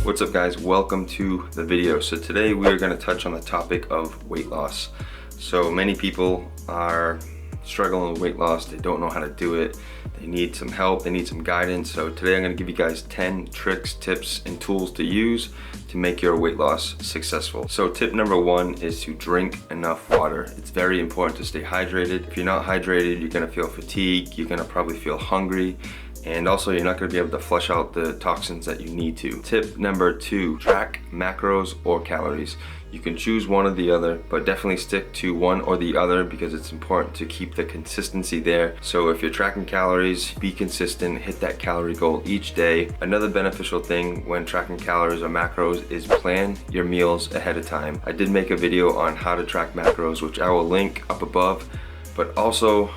What's up guys, welcome to the video. So today we are going to touch on the topic of weight loss. So many people are struggling with weight loss, they don't know how to do it, they need some help, they need some guidance. So today I'm going to give you guys 10 tricks, tips, and tools to use to make your weight loss successful. So tip number one is to drink enough water. It's very important to stay hydrated. If you're not hydrated, you're going to feel fatigued, you're going to probably feel hungry, and also you're not going to be able to flush out the toxins that you need to. Tip number two, track macros or calories. You can choose one or the other, but definitely stick to one or the other because it's important to keep the consistency there. So if you're tracking calories, be consistent, hit that calorie goal each day. Another beneficial thing when tracking calories or macros is plan your meals ahead of time. I did make a video on how to track macros, which I will link up above, but also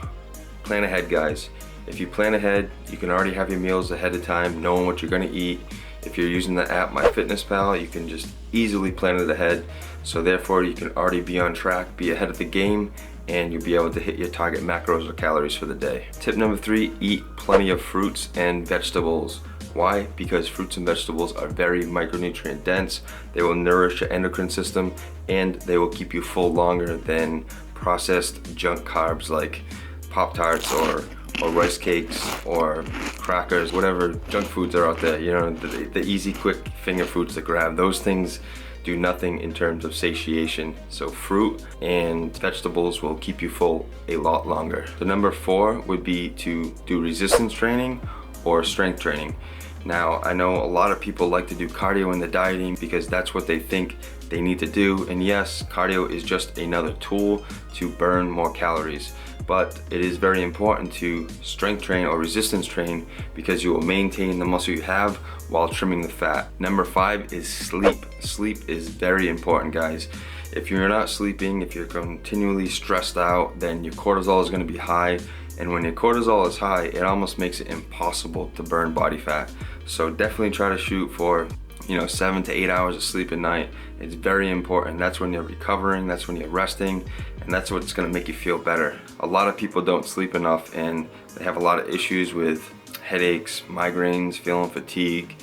plan ahead, guys. If you plan ahead, you can already have your meals ahead of time, knowing what you're gonna eat. If you're using the app MyFitnessPal, you can just easily plan it ahead. So therefore you can already be on track, be ahead of the game, and you'll be able to hit your target macros or calories for the day. Tip number three, eat plenty of fruits and vegetables. Why? Because fruits and vegetables are very micronutrient dense. They will nourish your endocrine system and they will keep you full longer than processed junk carbs like Pop-Tarts or rice cakes or crackers, whatever junk foods are out there, you know, the easy quick finger foods to grab. Those things do nothing in terms of satiation. So fruit and vegetables will keep you full a lot longer. The number four would be to do resistance training or strength training. Now, I know a lot of people like to do cardio in the dieting because that's what they think they need to do. And yes, cardio is just another tool to burn more calories. But it is very important to strength train or resistance train because you will maintain the muscle you have while trimming the fat. Number five is sleep. Sleep is very important, guys. If you're not sleeping, if you're continually stressed out, then your cortisol is going to be high. And when your cortisol is high, it almost makes it impossible to burn body fat. So definitely try to shoot for 7 to 8 hours of sleep a night. It's very important. That's when you're recovering, that's when you're resting, and that's what's gonna make you feel better. A lot of people don't sleep enough and they have a lot of issues with headaches, migraines, feeling fatigue,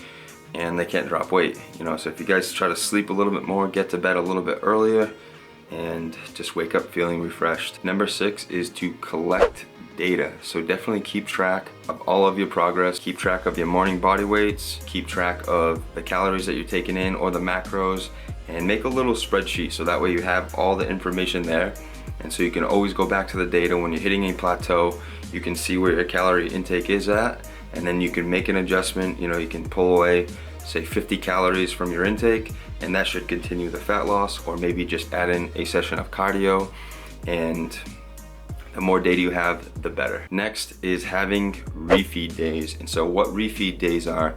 and they can't drop weight. So if you guys try to sleep a little bit more, get to bed a little bit earlier, and just wake up feeling refreshed. Number six is to collect data. So definitely keep track of all of your progress, keep track of your morning body weights, keep track of the calories that you're taking in or the macros, and make a little spreadsheet so that way you have all the information there. And so you can always go back to the data when you're hitting a plateau. You can see where your calorie intake is at, and then you can make an adjustment. You can pull away, say 50 calories from your intake, and that should continue the fat loss, or maybe just add in a session of cardio. And the more data you have, the better. Next is having refeed days. And so what refeed days are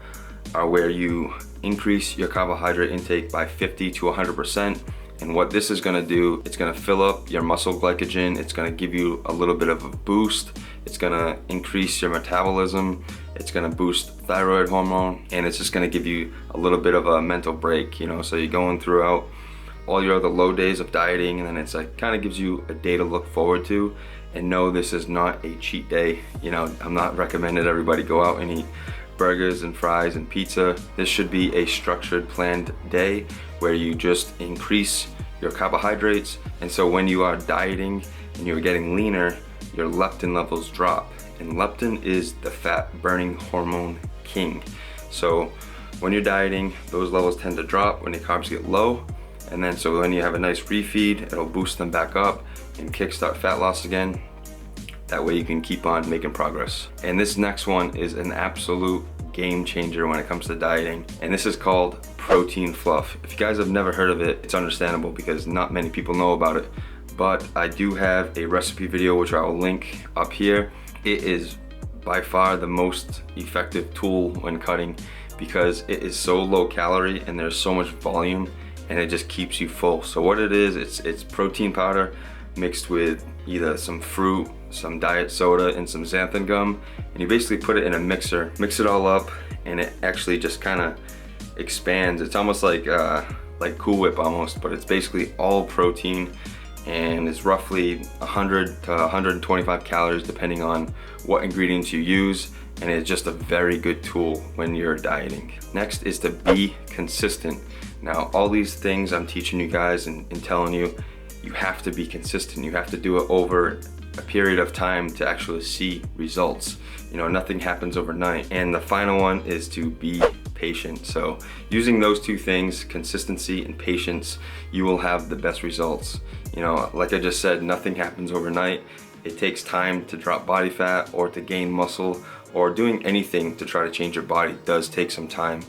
where you increase your carbohydrate intake by 50 to 100%. And what this is gonna do, it's gonna fill up your muscle glycogen, it's gonna give you a little bit of a boost, it's gonna increase your metabolism, it's gonna boost thyroid hormone, and it's just gonna give you a little bit of a mental break, so you're going throughout all your other low days of dieting, and then it's like kind of gives you a day to look forward to. And no, this is not a cheat day. I'm not recommending everybody go out and eat burgers and fries and pizza. This should be a structured, planned day where you just increase your carbohydrates. And so when you are dieting and you're getting leaner, your leptin levels drop. And leptin is the fat burning hormone king. So when you're dieting, those levels tend to drop when your carbs get low. And then so when you have a nice refeed, it'll boost them back up and kickstart fat loss again. That way you can keep on making progress. And this next one is an absolute game changer when it comes to dieting. And this is called Protein Fluff. If you guys have never heard of it, it's understandable because not many people know about it. But I do have a recipe video which I will link up here. It is by far the most effective tool when cutting because it is so low calorie and there's so much volume, and it just keeps you full. So what it is, it's protein powder mixed with either some fruit, some diet soda, and some xanthan gum, and you basically put it in a mixer, mix it all up, and it actually just kind of expands. It's almost like Cool Whip almost, but it's basically all protein, and it's roughly 100 to 125 calories depending on what ingredients you use, and it's just a very good tool when you're dieting. Next is to be consistent. Now all these things I'm teaching you guys and telling you, you have to be consistent. You have to do it over a period of time to actually see results. You know, nothing happens overnight. And the final one is to be patient. So using those two things, consistency and patience, you will have the best results. You know, like I just said, nothing happens overnight. It takes time to drop body fat or to gain muscle, or doing anything to try to change your body does take some time.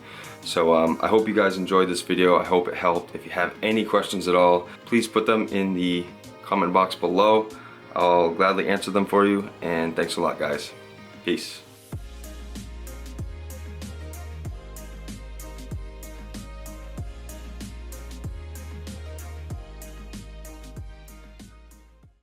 So I hope you guys enjoyed this video. I hope it helped. If you have any questions at all, please put them in the comment box below. I'll gladly answer them for you, and thanks a lot, guys. Peace.